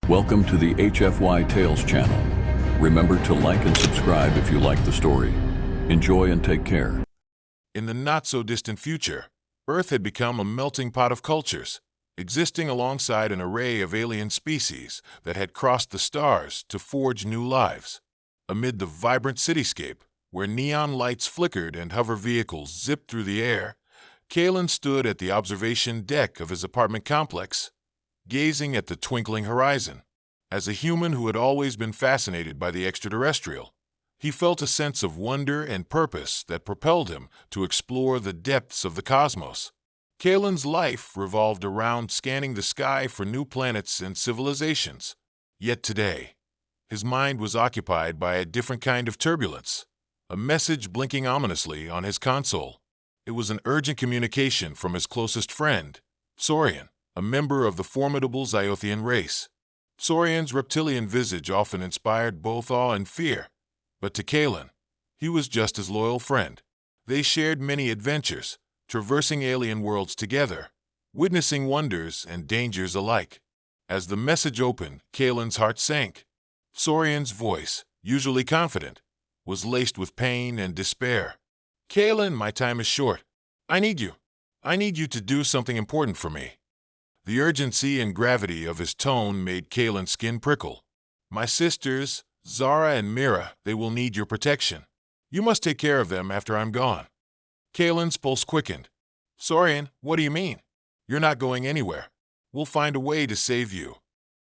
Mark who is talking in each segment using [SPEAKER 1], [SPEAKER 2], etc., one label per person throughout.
[SPEAKER 1] Welcome to the HFY Tales channel. Remember to like and subscribe if you like the story. Enjoy and take care.
[SPEAKER 2] In the not-so-distant future, Earth had become a melting pot of cultures, existing alongside an array of alien species that had crossed the stars to forge new lives. Amid the vibrant cityscape, where neon lights flickered and hover vehicles zipped through the air, Kalen stood at the observation deck of his apartment complex, gazing at the twinkling horizon. As a human who had always been fascinated by the extraterrestrial, he felt a sense of wonder and purpose that propelled him to explore the depths of the cosmos. Kalen's life revolved around scanning the sky for new planets and civilizations. Yet today, his mind was occupied by a different kind of turbulence, a message blinking ominously on his console. It was an urgent communication from his closest friend, Saurian, a member of the formidable Zyothian race. Saurian's reptilian visage often inspired both awe and fear, but to Kalen, he was just his loyal friend. They shared many adventures, traversing alien worlds together, witnessing wonders and dangers alike. As the message opened, Kalen's heart sank. Saurian's voice, usually confident, was laced with pain and despair. "Kalen, my time is short. I need you. I need you to do something important for me." The urgency and gravity of his tone made Kalen's skin prickle. "My sisters, Zara and Mira, they will need your protection. You must take care of them after I'm gone." Kalen's pulse quickened. "Saurian, what do you mean? You're not going anywhere. We'll find a way to save you."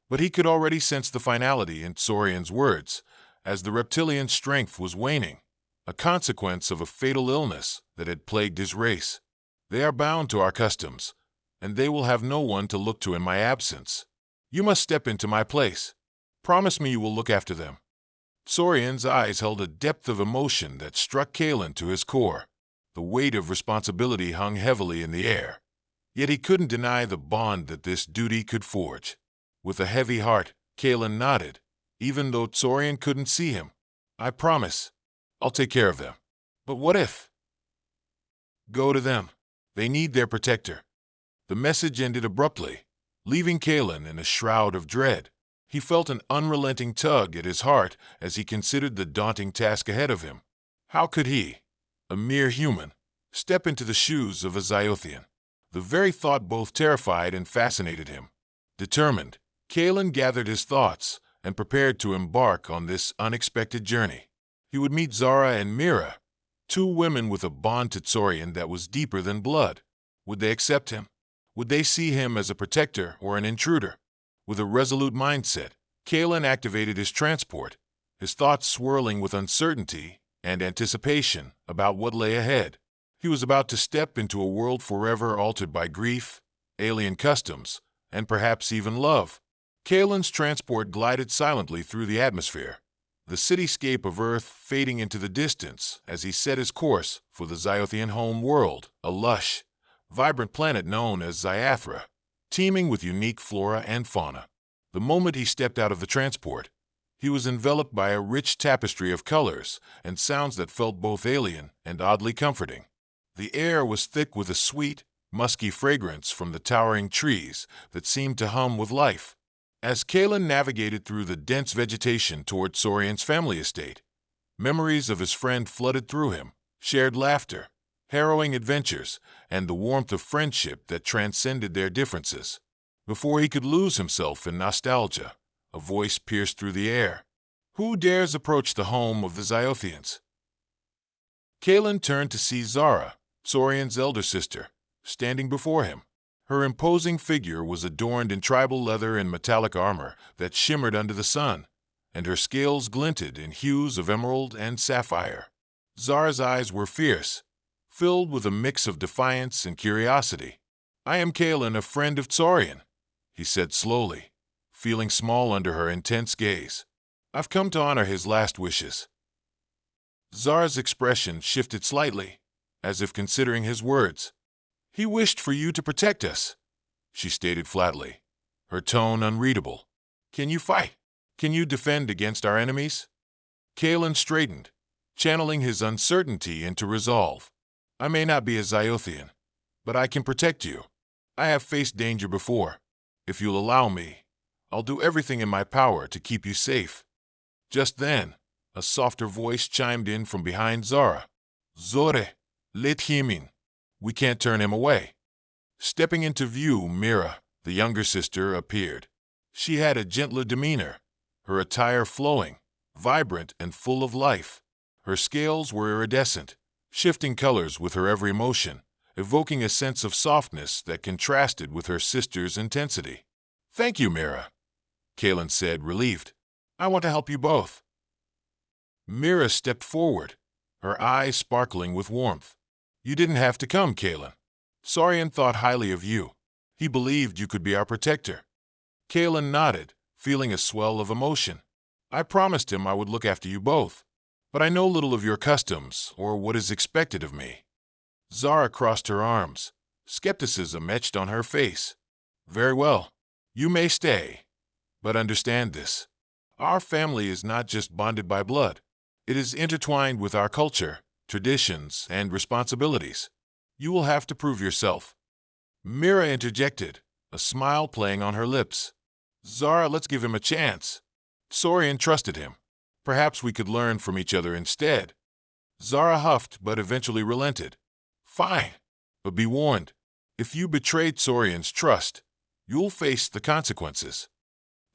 [SPEAKER 2] But he could already sense the finality in Saurian's words, as the reptilian's strength was waning, a consequence of a fatal illness that had plagued his race. "They are bound to our customs, and they will have no one to look to in my absence. You must step into my place. Promise me you will look after them." Saurian's eyes held a depth of emotion that struck Kalen to his core. The weight of responsibility hung heavily in the air, yet he couldn't deny the bond that this duty could forge. With a heavy heart, Kalen nodded, even though Saurian couldn't see him. "I promise. I'll take care of them. But what if?" "Go to them. They need their protector." The message ended abruptly, leaving Kalen in a shroud of dread. He felt an unrelenting tug at his heart as he considered the daunting task ahead of him. How could he, a mere human, step into the shoes of a Zyothian? The very thought both terrified and fascinated him. Determined, Kalen gathered his thoughts and prepared to embark on this unexpected journey. He would meet Zara and Mira, two women with a bond to Saurian that was deeper than blood. Would they accept him? Would they see him as a protector or an intruder? With a resolute mindset, Kalen activated his transport, his thoughts swirling with uncertainty and anticipation about what lay ahead. He was about to step into a world forever altered by grief, alien customs, and perhaps even love. Kalen's transport glided silently through the atmosphere, the cityscape of Earth fading into the distance as he set his course for the Zyothian home world, a lush, vibrant planet known as Zyathra, teeming with unique flora and fauna. The moment he stepped out of the transport, he was enveloped by a rich tapestry of colors and sounds that felt both alien and oddly comforting. The air was thick with a sweet, musky fragrance from the towering trees that seemed to hum with life. As Kalen navigated through the dense vegetation toward Saurian's family estate, memories of his friend flooded through him, shared laughter, harrowing adventures, and the warmth of friendship that transcended their differences. Before he could lose himself in nostalgia, a voice pierced through the air. "Who dares approach the home of the Zyothians?" Kalen turned to see Zara, Saurian's elder sister, standing before him. Her imposing figure was adorned in tribal leather and metallic armor that shimmered under the sun, and her scales glinted in hues of emerald and sapphire. Zara's eyes were fierce, filled with a mix of defiance and curiosity. "I am Kalen, a friend of Saurian," he said slowly, feeling small under her intense gaze. "I've come to honor his last wishes." Zara's expression shifted slightly, as if considering his words. "He wished for you to protect us," she stated flatly, her tone unreadable. "Can you fight? Can you defend against our enemies?" Kalen straightened, channeling his uncertainty into resolve. "I may not be a Zyothian, but I can protect you. I have faced danger before. If you'll allow me, I'll do everything in my power to keep you safe." Just then, a softer voice chimed in from behind Zara. "Zore, let him in. We can't turn him away." Stepping into view, Mira, the younger sister, appeared. She had a gentler demeanor, her attire flowing, vibrant and full of life. Her scales were iridescent, shifting colors with her every motion, evoking a sense of softness that contrasted with her sister's intensity. "Thank you, Mira," Kaylin said, relieved. "I want to help you both." Mira stepped forward, her eyes sparkling with warmth. "You didn't have to come, Kaylin. Saurian thought highly of you. He believed you could be our protector." Kaylin nodded, feeling a swell of emotion. "I promised him I would look after you both, but I know little of your customs or what is expected of me." Zara crossed her arms, skepticism etched on her face. "Very well. You may stay. But understand this. Our family is not just bonded by blood. It is intertwined with our culture, traditions, and responsibilities. You will have to prove yourself." Mira interjected, a smile playing on her lips. "Zara, let's give him a chance. Saurian trusted him. Perhaps we could learn from each other instead." Zara huffed but eventually relented. "Fine, but be warned. If you betrayed Saurian's trust, you'll face the consequences."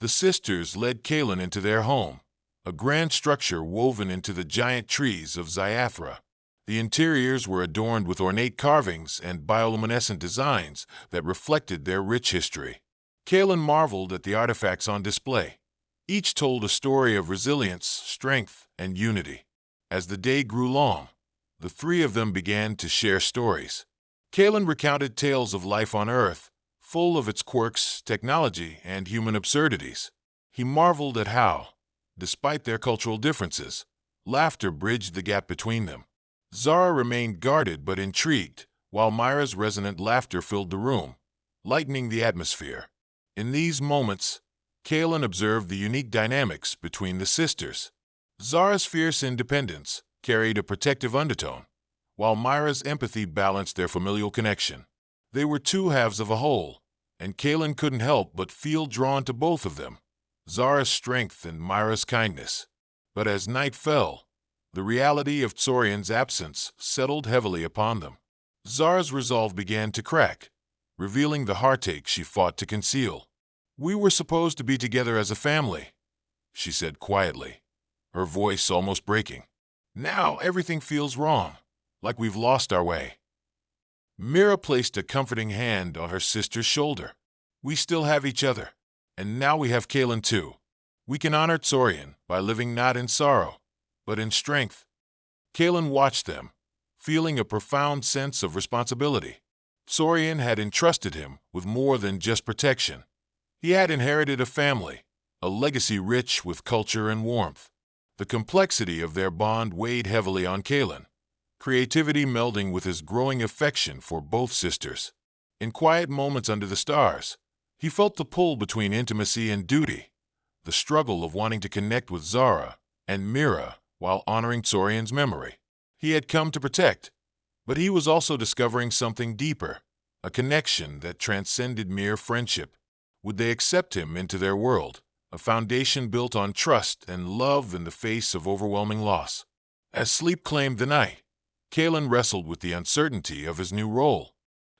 [SPEAKER 2] The sisters led Kaylin into their home, a grand structure woven into the giant trees of Ziathra. The interiors were adorned with ornate carvings and bioluminescent designs that reflected their rich history. Kaylin marveled at the artifacts on display. Each told a story of resilience, strength, and unity. As the day grew long, the three of them began to share stories. Kaylin recounted tales of life on Earth, full of its quirks, technology, and human absurdities. He marveled at how, despite their cultural differences, laughter bridged the gap between them. Zara remained guarded but intrigued, while Myra's resonant laughter filled the room, lightening the atmosphere. In these moments, Kaylin observed the unique dynamics between the sisters. Zara's fierce independence carried a protective undertone, while Myra's empathy balanced their familial connection. They were two halves of a whole, and Kaylin couldn't help but feel drawn to both of them, Zara's strength and Myra's kindness. But as night fell, the reality of Saurian's absence settled heavily upon them. Zara's resolve began to crack, revealing the heartache she fought to conceal. "We were supposed to be together as a family," she said quietly, her voice almost breaking. "Now everything feels wrong, like we've lost our way." Mira placed a comforting hand on her sister's shoulder. "We still have each other, and now we have Kaylin too. We can honor Saurian by living not in sorrow, but in strength." Kaylin watched them, feeling a profound sense of responsibility. Saurian had entrusted him with more than just protection. He had inherited a family, a legacy rich with culture and warmth. The complexity of their bond weighed heavily on Kaylin, creativity melding with his growing affection for both sisters. In quiet moments under the stars, he felt the pull between intimacy and duty, the struggle of wanting to connect with Zara and Mira while honoring Saurian's memory. He had come to protect, but he was also discovering something deeper, a connection that transcended mere friendship. Would they accept him into their world, a foundation built on trust and love in the face of overwhelming loss? As sleep claimed the night, Kaylin wrestled with the uncertainty of his new role.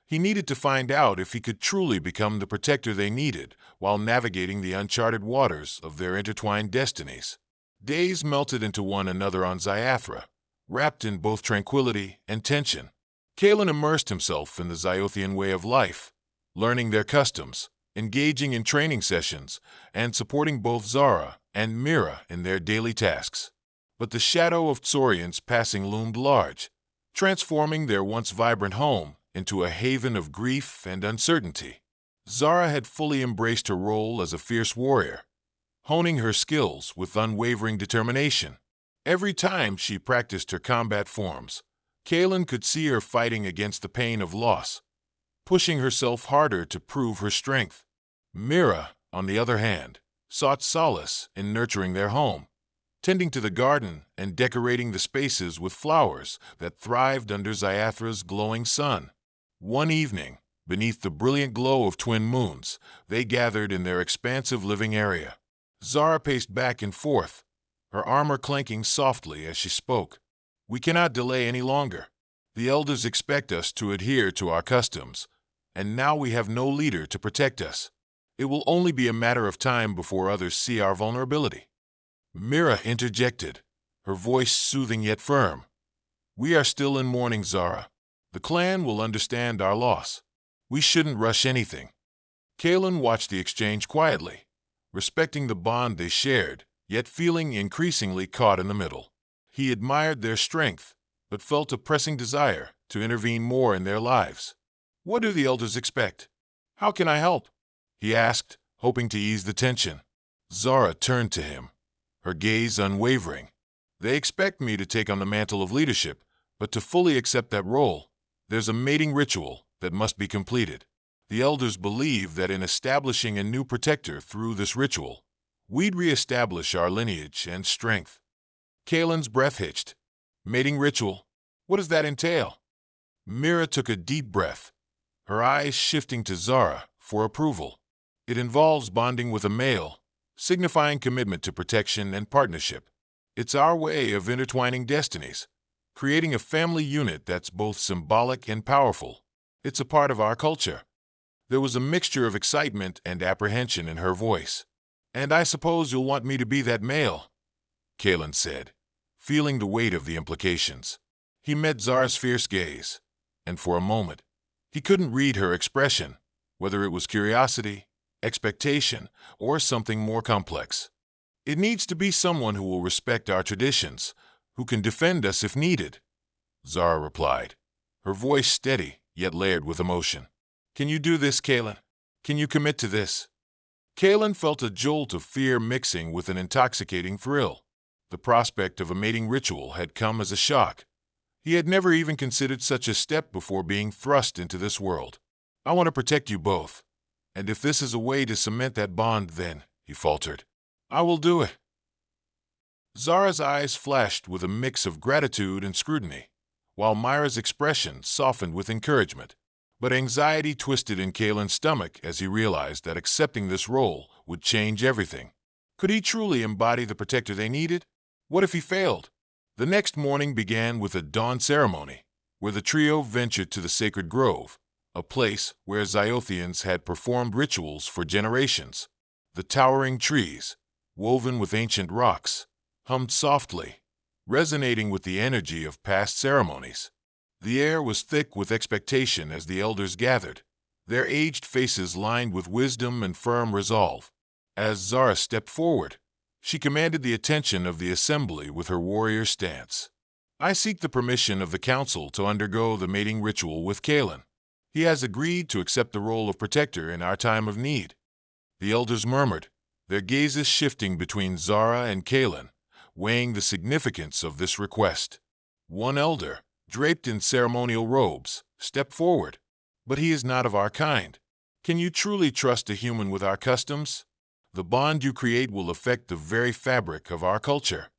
[SPEAKER 2] He needed to find out if he could truly become the protector they needed while navigating the uncharted waters of their intertwined destinies. Days melted into one another on Ziathra, wrapped in both tranquility and tension. Kaylin immersed himself in the Zyothian way of life, learning their customs, engaging in training sessions, and supporting both Zara and Mira in their daily tasks. But the shadow of Saurian's passing loomed large, transforming their once vibrant home into a haven of grief and uncertainty. Zara had fully embraced her role as a fierce warrior, honing her skills with unwavering determination. Every time she practiced her combat forms, Kaylin could see her fighting against the pain of loss, pushing herself harder to prove her strength. Mira, on the other hand, sought solace in nurturing their home, tending to the garden and decorating the spaces with flowers that thrived under Ziathra's glowing sun. One evening, Beneath the brilliant glow of twin moons, they gathered in their expansive living area. Zara paced back and forth, her armor clanking softly as she spoke. "We cannot delay any longer. The elders expect us to adhere to our customs, and now we have no leader to protect us. It will only be a matter of time before others see our vulnerability." Mira interjected, her voice soothing yet firm. "We are still in mourning, Zara. The clan will understand our loss. We shouldn't rush anything." Kalen watched the exchange quietly, respecting the bond they shared, yet feeling increasingly caught in the middle. He admired their strength, but felt a pressing desire to intervene more in their lives. "What do the elders expect? How can I help?" he asked, hoping to ease the tension. Zara turned to him, her gaze unwavering. "They expect me to take on the mantle of leadership, but to fully accept that role, there's a mating ritual that must be completed. The elders believe that in establishing a new protector through this ritual, we'd reestablish our lineage and strength." Kalen's breath hitched. "Mating ritual? What does that entail?" Mira took a deep breath, her eyes shifting to Zara for approval. "It involves bonding with a male, signifying commitment to protection and partnership. It's our way of intertwining destinies, creating a family unit that's both symbolic and powerful. It's a part of our culture." There was a mixture of excitement and apprehension in her voice. "And I suppose you'll want me to be that male," Kalen said, feeling the weight of the implications. He met Zara's fierce gaze, and for a moment, he couldn't read her expression, whether it was curiosity, expectation, or something more complex. "It needs to be someone who will respect our traditions, who can defend us if needed," Zara replied, her voice steady yet layered with emotion. "Can you do this, Kalen? Can you commit to this?" Kalen felt a jolt of fear mixing with an intoxicating thrill. The prospect of a mating ritual had come as a shock. He had never even considered such a step before being thrust into this world. "I want to protect you both, and if this is a way to cement that bond, then," he faltered, "I will do it." Zara's eyes flashed with a mix of gratitude and scrutiny, while Myra's expression softened with encouragement. But anxiety twisted in Kalen's stomach as he realized that accepting this role would change everything. Could he truly embody the protector they needed? What if he failed? The next morning began with a dawn ceremony, where the trio ventured to the sacred grove, a place where Zyothians had performed rituals for generations. The towering trees, woven with ancient rocks, hummed softly, resonating with the energy of past ceremonies. The air was thick with expectation as the elders gathered, their aged faces lined with wisdom and firm resolve. As Zara stepped forward, she commanded the attention of the assembly with her warrior stance. "I seek the permission of the council to undergo the mating ritual with Kalen. He has agreed to accept the role of protector in our time of need." The elders murmured, their gazes shifting between Zara and Kalen, weighing the significance of this request. One elder, draped in ceremonial robes, stepped forward. "But he is not of our kind. Can you truly trust a human with our customs? The bond you create will affect the very fabric of our culture."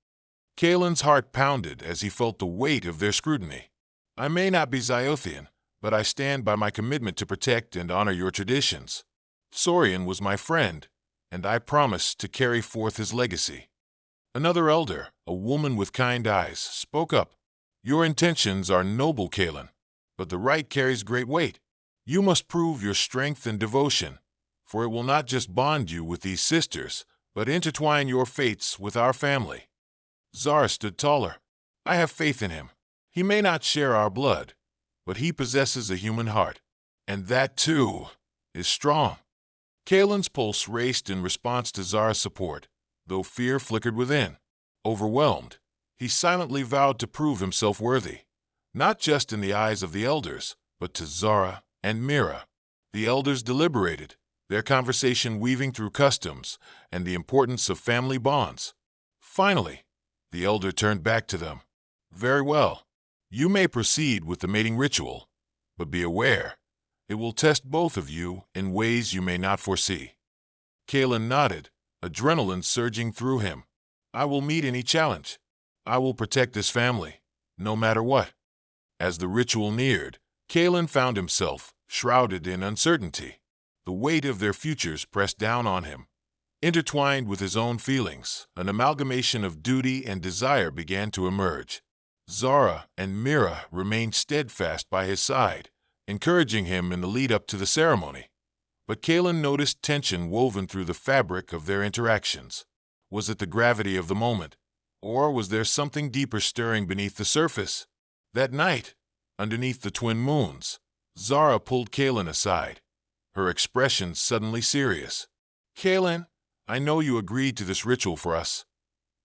[SPEAKER 2] Kalen's heart pounded as he felt the weight of their scrutiny. "I may not be Zyothian, but I stand by my commitment to protect and honor your traditions. Saurian was my friend, and I promise to carry forth his legacy." Another elder, a woman with kind eyes, spoke up. "Your intentions are noble, Kalen, but the right carries great weight. You must prove your strength and devotion, for it will not just bond you with these sisters, but intertwine your fates with our family." Zara stood taller. "I have faith in him. He may not share our blood, but he possesses a human heart, and that, too, is strong." Kalen's pulse raced in response to Zara's support, though fear flickered within. Overwhelmed, he silently vowed to prove himself worthy, not just in the eyes of the elders, but to Zara and Mira. The elders deliberated, their conversation weaving through customs and the importance of family bonds. Finally, the elder turned back to them. "Very well. You may proceed with the mating ritual, but be aware, it will test both of you in ways you may not foresee." Kalen nodded, adrenaline surging through him. "I will meet any challenge. I will protect this family, no matter what." As the ritual neared, Kalen found himself shrouded in uncertainty. The weight of their futures pressed down on him. Intertwined with his own feelings, an amalgamation of duty and desire began to emerge. Zara and Mira remained steadfast by his side, encouraging him in the lead-up to the ceremony. But Kalen noticed tension woven through the fabric of their interactions. Was it the gravity of the moment, or was there something deeper stirring beneath the surface? That night, underneath the twin moons, Zara pulled Kalen aside, her expression suddenly serious. "Kalen, I know you agreed to this ritual for us,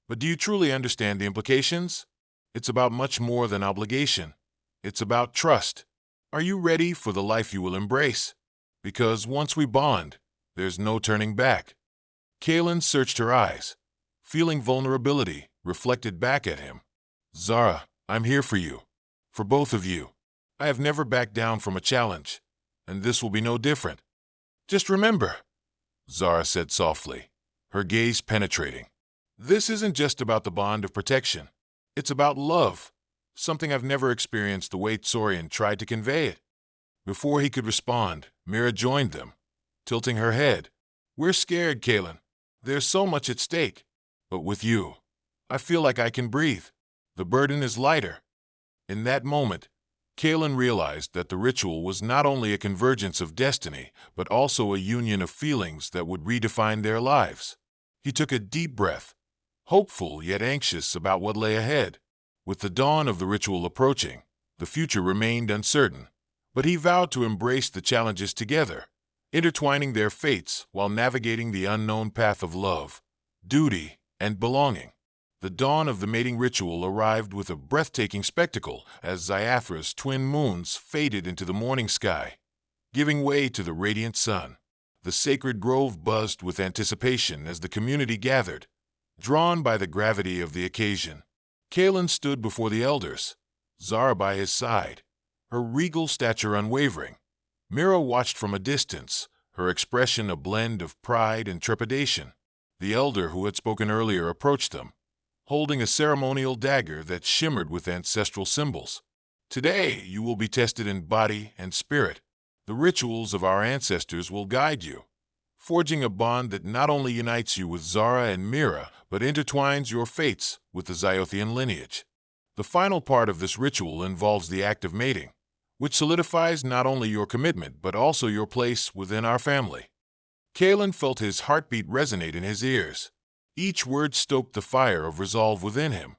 [SPEAKER 2] but do you truly understand the implications? It's about much more than obligation. It's about trust. Are you ready for the life you will embrace? Because once we bond, there's no turning back." Kalen searched her eyes, feeling vulnerability reflected back at him. "Zara, I'm here for you. For both of you. I have never backed down from a challenge, and this will be no different. Just remember," Zara said softly, her gaze penetrating. "This isn't just about the bond of protection. It's about love, something I've never experienced the way Tsorian tried to convey it." Before he could respond, Mira joined them, tilting her head. "We're scared, Kalen. There's so much at stake. But with you, I feel like I can breathe. The burden is lighter." In that moment, Kalen realized that the ritual was not only a convergence of destiny, but also a union of feelings that would redefine their lives. He took a deep breath, hopeful yet anxious about what lay ahead. With the dawn of the ritual approaching, the future remained uncertain, but he vowed to embrace the challenges together, intertwining their fates while navigating the unknown path of love, duty, and belonging. The dawn of the mating ritual arrived with a breathtaking spectacle as Ziathra's twin moons faded into the morning sky, giving way to the radiant sun. The sacred grove buzzed with anticipation as the community gathered, drawn by the gravity of the occasion. Kalen stood before the elders, Zara by his side, her regal stature unwavering. Mira watched from a distance, her expression a blend of pride and trepidation. The elder who had spoken earlier approached them, holding a ceremonial dagger that shimmered with ancestral symbols. "Today you will be tested in body and spirit. The rituals of our ancestors will guide you, forging a bond that not only unites you with Zara and Mira, but intertwines your fates with the Zyothian lineage. The final part of this ritual involves the act of mating, which solidifies not only your commitment but also your place within our family." Kalen felt his heartbeat resonate in his ears. Each word stoked the fire of resolve within him,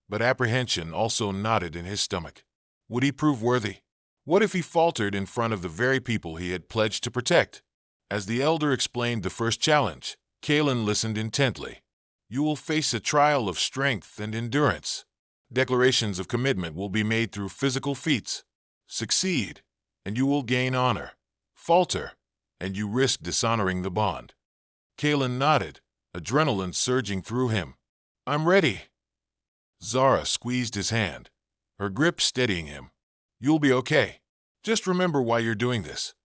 [SPEAKER 2] but apprehension also knotted in his stomach. Would he prove worthy? What if he faltered in front of the very people he had pledged to protect? As the elder explained the first challenge, Kalen listened intently. "You will face a trial of strength and endurance. Declarations of commitment will be made through physical feats. Succeed, and you will gain honor. Falter, and you risk dishonoring the bond." Kalen nodded, adrenaline surging through him. "I'm ready." Zara squeezed his hand, her grip steadying him. "You'll be okay. Just remember why you're doing this."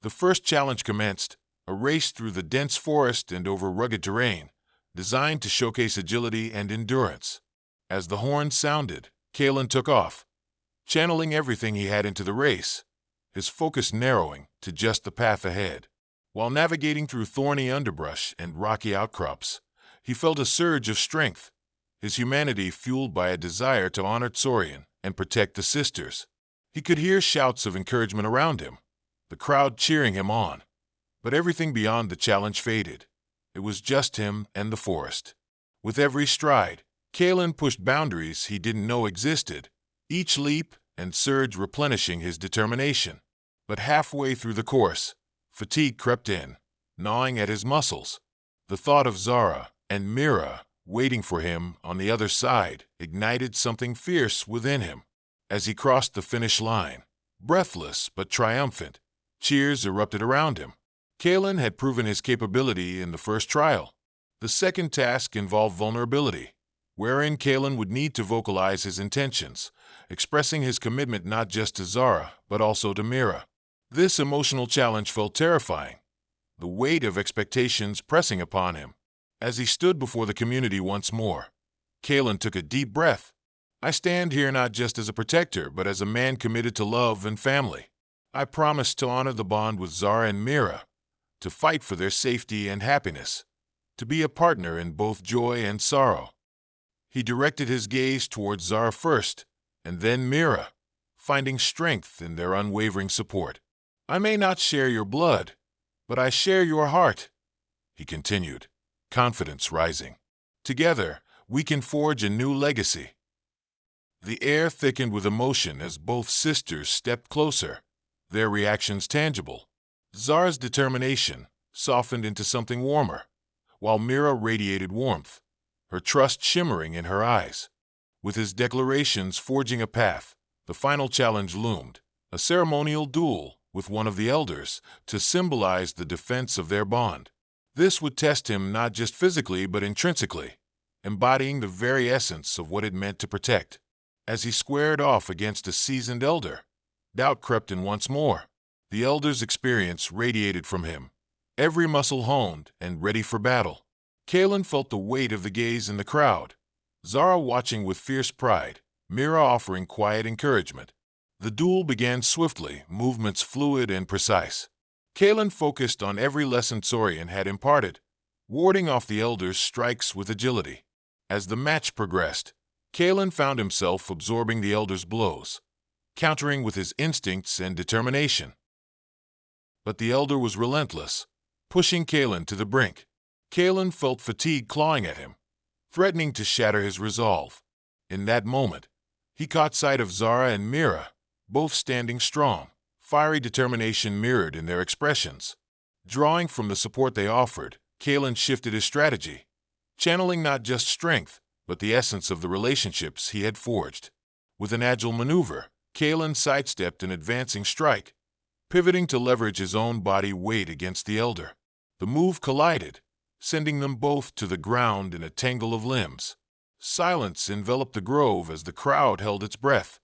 [SPEAKER 2] The first challenge commenced, a race through the dense forest and over rugged terrain, designed to showcase agility and endurance. As the horn sounded, Kalen took off, channeling everything he had into the race, his focus narrowing to just the path ahead. While navigating through thorny underbrush and rocky outcrops, he felt a surge of strength, his humanity fueled by a desire to honor Tsorian and protect the sisters. He could hear shouts of encouragement around him, the crowd cheering him on. But everything beyond the challenge faded. It was just him and the forest. With every stride, Kalen pushed boundaries he didn't know existed, each leap and surge replenishing his determination. But halfway through the course, fatigue crept in, gnawing at his muscles. The thought of Zara and Mira waiting for him on the other side ignited something fierce within him. As he crossed the finish line, breathless but triumphant, cheers erupted around him. Kalen had proven his capability in the first trial. The second task involved vulnerability, wherein Kalen would need to vocalize his intentions, expressing his commitment not just to Zara, but also to Mira. This emotional challenge felt terrifying, the weight of expectations pressing upon him. As he stood before the community once more, Kalen took a deep breath. "I stand here not just as a protector, but as a man committed to love and family. I promised to honor the bond with Zara and Mira, to fight for their safety and happiness, to be a partner in both joy and sorrow. He directed his gaze towards Zara first, and then Mira, finding strength in their unwavering support. I may not share your blood, but I share your heart, he continued, confidence rising. Together, we can forge a new legacy. The air thickened with emotion as both sisters stepped closer, their reactions tangible. Zara's determination softened into something warmer, while Mira radiated warmth, her trust shimmering in her eyes. With his declarations forging a path, the final challenge loomed, a ceremonial duel with one of the elders to symbolize the defense of their bond. This would test him not just physically but intrinsically, embodying the very essence of what it meant to protect. As he squared off against a seasoned elder, doubt crept in once more. The elder's experience radiated from him, every muscle honed and ready for battle. Kalen felt the weight of the gaze in the crowd, Zara watching with fierce pride, Mira offering quiet encouragement. The duel began swiftly, movements fluid and precise. Kalen focused on every lesson Saurian had imparted, warding off the elder's strikes with agility. As the match progressed, Kalen found himself absorbing the elder's blows, countering with his instincts and determination. But the elder was relentless, pushing Kalen to the brink. Kalen felt fatigue clawing at him, threatening to shatter his resolve. In that moment, he caught sight of Zara and Mira, both standing strong, fiery determination mirrored in their expressions. Drawing from the support they offered, Kalen shifted his strategy, channeling not just strength, but the essence of the relationships he had forged. With an agile maneuver, Kalen sidestepped an advancing strike, pivoting to leverage his own body weight against the elder. The move collided, sending them both to the ground in a tangle of limbs. Silence enveloped the grove as the crowd held its breath,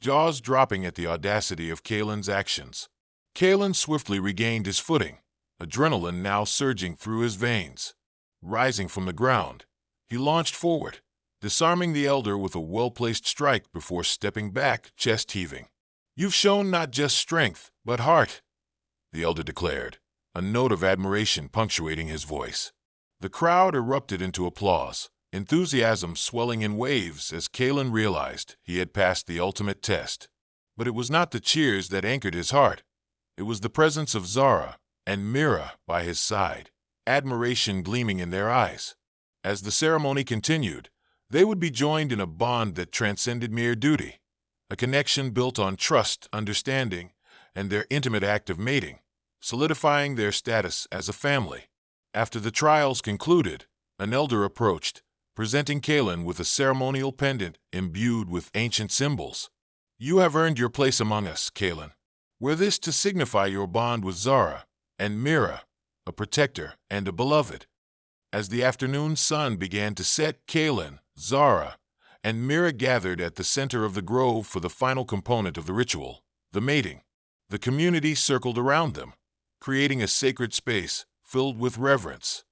[SPEAKER 2] jaws dropping at the audacity of Kalen's actions. Kalen swiftly regained his footing, adrenaline now surging through his veins. Rising from the ground, he launched forward, disarming the elder with a well-placed strike before stepping back, chest heaving. "You've shown not just strength, but heart," the elder declared, a note of admiration punctuating his voice. The crowd erupted into applause, enthusiasm swelling in waves as Kalen realized he had passed the ultimate test. But it was not the cheers that anchored his heart. It was the presence of Zara and Mira by his side, admiration gleaming in their eyes. As the ceremony continued, they would be joined in a bond that transcended mere duty, a connection built on trust, understanding, and their intimate act of mating, solidifying their status as a family. After the trials concluded, an elder approached, presenting Kalen with a ceremonial pendant imbued with ancient symbols. "You have earned your place among us, Kalen. Wear this to signify your bond with Zara and Mira, a protector and a beloved." As the afternoon sun began to set, Kalen, Zara, and Mira gathered at the center of the grove for the final component of the ritual, the mating. The community circled around them, creating a sacred space filled with reverence.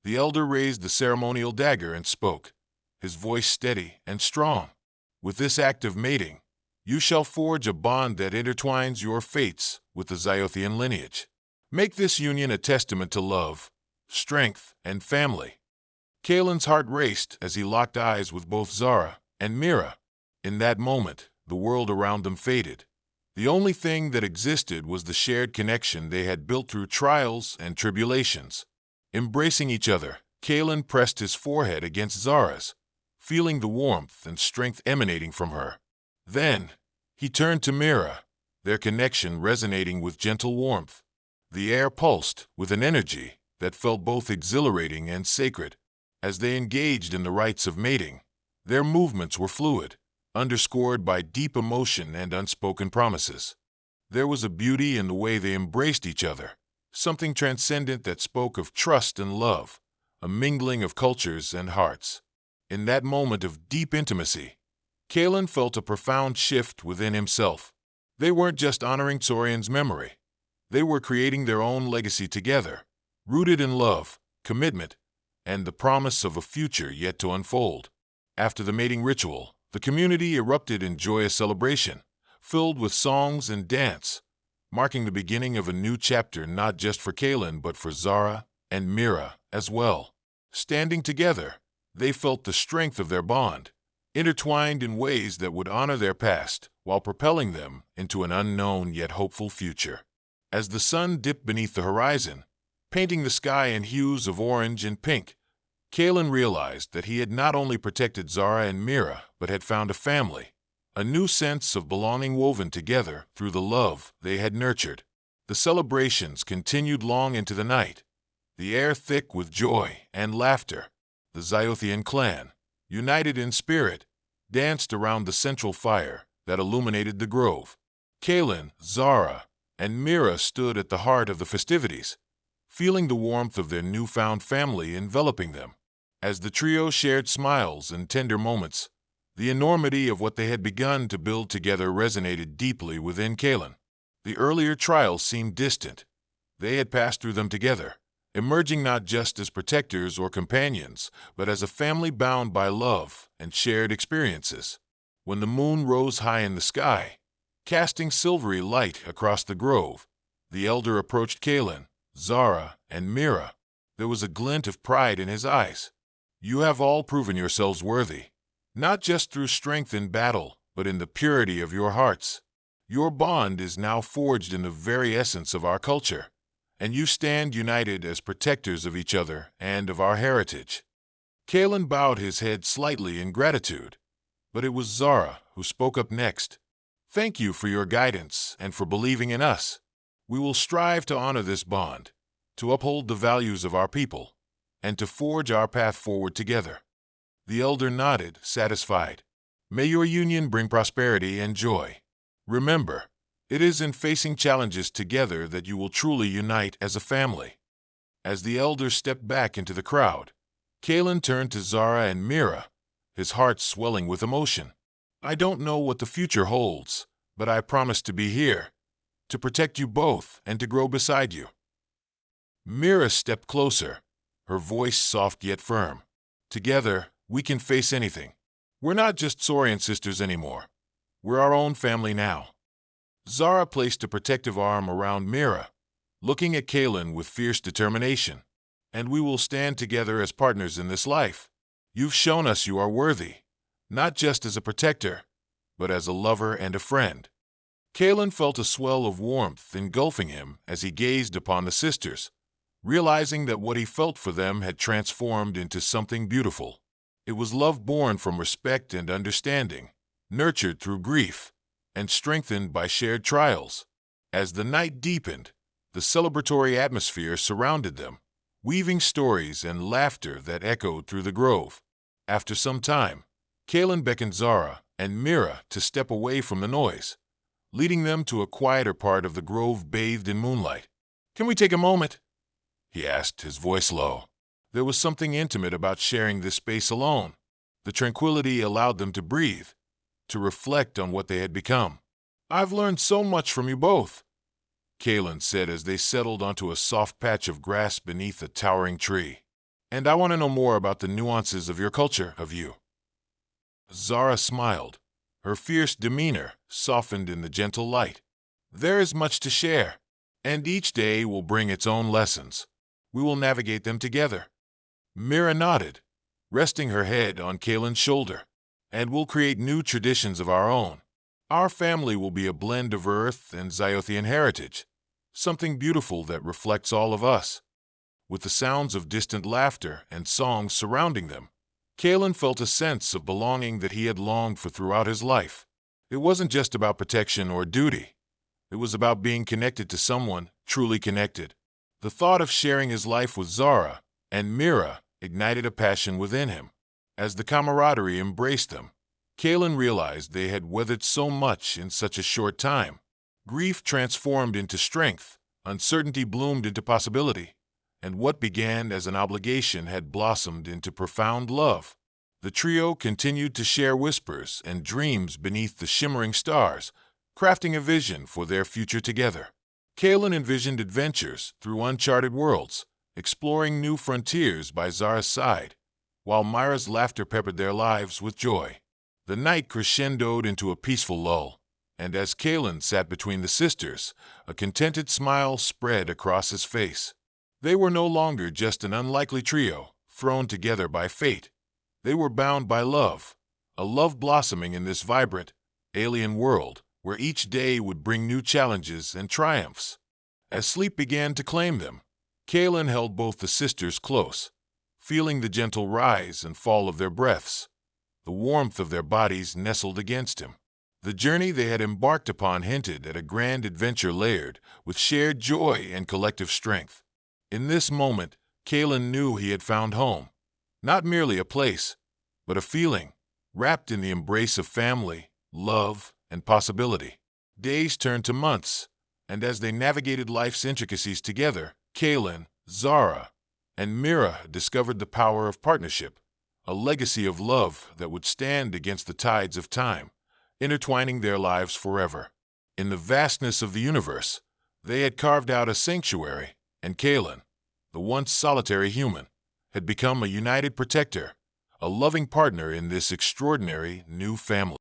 [SPEAKER 2] The elder raised the ceremonial dagger and spoke, his voice steady and strong. "With this act of mating, you shall forge a bond that intertwines your fates with the Zyothian lineage. Make this union a testament to love, strength, and family." Kalen's heart raced as he locked eyes with both Zara and Mira. In that moment, the world around them faded. The only thing that existed was the shared connection they had built through trials and tribulations. Embracing each other, Kalen pressed his forehead against Zara's, feeling the warmth and strength emanating from her. Then, he turned to Mira, their connection resonating with gentle warmth. The air pulsed with an energy that felt both exhilarating and sacred. As they engaged in the rites of mating, their movements were fluid, underscored by deep emotion and unspoken promises. There was a beauty in the way they embraced each other, something transcendent that spoke of trust and love, a mingling of cultures and hearts. In that moment of deep intimacy, Kalen felt a profound shift within himself. They weren't just honoring Saurian's memory. They were creating their own legacy together, rooted in love, commitment, and the promise of a future yet to unfold. After the mating ritual, the community erupted in joyous celebration, filled with songs and dance, marking the beginning of a new chapter not just for Kalen but for Zara and Mira as well. Standing together, they felt the strength of their bond, intertwined in ways that would honor their past while propelling them into an unknown yet hopeful future. As the sun dipped beneath the horizon, painting the sky in hues of orange and pink, Kalen realized that he had not only protected Zara and Mira, but had found a family, a new sense of belonging woven together through the love they had nurtured. The celebrations continued long into the night, the air thick with joy and laughter. The Zyothian clan, united in spirit, danced around the central fire that illuminated the grove. Kalen, Zara, and Mira stood at the heart of the festivities, feeling the warmth of their newfound family enveloping them. As the trio shared smiles and tender moments, the enormity of what they had begun to build together resonated deeply within Kalen. The earlier trials seemed distant. They had passed through them together, emerging not just as protectors or companions, but as a family bound by love and shared experiences. When the moon rose high in the sky, casting silvery light across the grove, the elder approached Kalen, Zara, and Mira. There was a glint of pride in his eyes. "You have all proven yourselves worthy, not just through strength in battle, but in the purity of your hearts. Your bond is now forged in the very essence of our culture, and you stand united as protectors of each other and of our heritage." Kalen bowed his head slightly in gratitude, but it was Zara who spoke up next. "Thank you for your guidance and for believing in us. We will strive to honor this bond, to uphold the values of our people, and to forge our path forward together." The elder nodded, satisfied. "May your union bring prosperity and joy. Remember, it is in facing challenges together that you will truly unite as a family." As the elder stepped back into the crowd, Kalen turned to Zara and Mira, his heart swelling with emotion. "I don't know what the future holds, but I promise to be here, to protect you both and to grow beside you." Mira stepped closer, her voice soft yet firm. "Together, we can face anything. We're not just Saurian sisters anymore. We're our own family now." Zara placed a protective arm around Mira, looking at Kalen with fierce determination. "And we will stand together as partners in this life. You've shown us you are worthy, not just as a protector, but as a lover and a friend." Kalen felt a swell of warmth engulfing him as he gazed upon the sisters, realizing that what he felt for them had transformed into something beautiful. It was love born from respect and understanding, nurtured through grief, and strengthened by shared trials. As the night deepened, the celebratory atmosphere surrounded them, weaving stories and laughter that echoed through the grove. After some time, Kalen beckoned Zara and Mira to step away from the noise, leading them to a quieter part of the grove bathed in moonlight. "Can we take a moment?" he asked, his voice low. There was something intimate about sharing this space alone. The tranquility allowed them to breathe, to reflect on what they had become. "I've learned so much from you both," Kalen said as they settled onto a soft patch of grass beneath a towering tree. "And I want to know more about the nuances of your culture, of you." Zara smiled, her fierce demeanor softened in the gentle light. "There is much to share, and each day will bring its own lessons. We will navigate them together." Mira nodded, resting her head on Kalen's shoulder. "And we'll create new traditions of our own. Our family will be a blend of Earth and Zyothian heritage, something beautiful that reflects all of us." With the sounds of distant laughter and songs surrounding them, Kalen felt a sense of belonging that he had longed for throughout his life. It wasn't just about protection or duty. It was about being connected to someone, truly connected. The thought of sharing his life with Zara and Mira ignited a passion within him. As the camaraderie embraced them, Kalen realized they had weathered so much in such a short time. Grief transformed into strength, uncertainty bloomed into possibility, and what began as an obligation had blossomed into profound love. The trio continued to share whispers and dreams beneath the shimmering stars, crafting a vision for their future together. Kalen envisioned adventures through uncharted worlds, exploring new frontiers by Zara's side, while Myra's laughter peppered their lives with joy. The night crescendoed into a peaceful lull, And as Kalen sat between the sisters, a contented smile spread across his face. They were no longer just an unlikely trio, thrown together by fate. They were bound by love, a love blossoming in this vibrant, alien world, where each day would bring new challenges and triumphs. As sleep began to claim them, Kalen held both the sisters close, feeling the gentle rise and fall of their breaths. The warmth of their bodies nestled against him. The journey they had embarked upon hinted at a grand adventure layered with shared joy and collective strength. In this moment, Kalen knew he had found home, not merely a place, but a feeling, wrapped in the embrace of family, love, and possibility. Days turned to months, and as they navigated life's intricacies together, Kalen, Zara, and Mira discovered the power of partnership, a legacy of love that would stand against the tides of time, intertwining their lives forever. In the vastness of the universe, they had carved out a sanctuary, and Kalen, the once solitary human, had become a united protector, a loving partner in this extraordinary new family.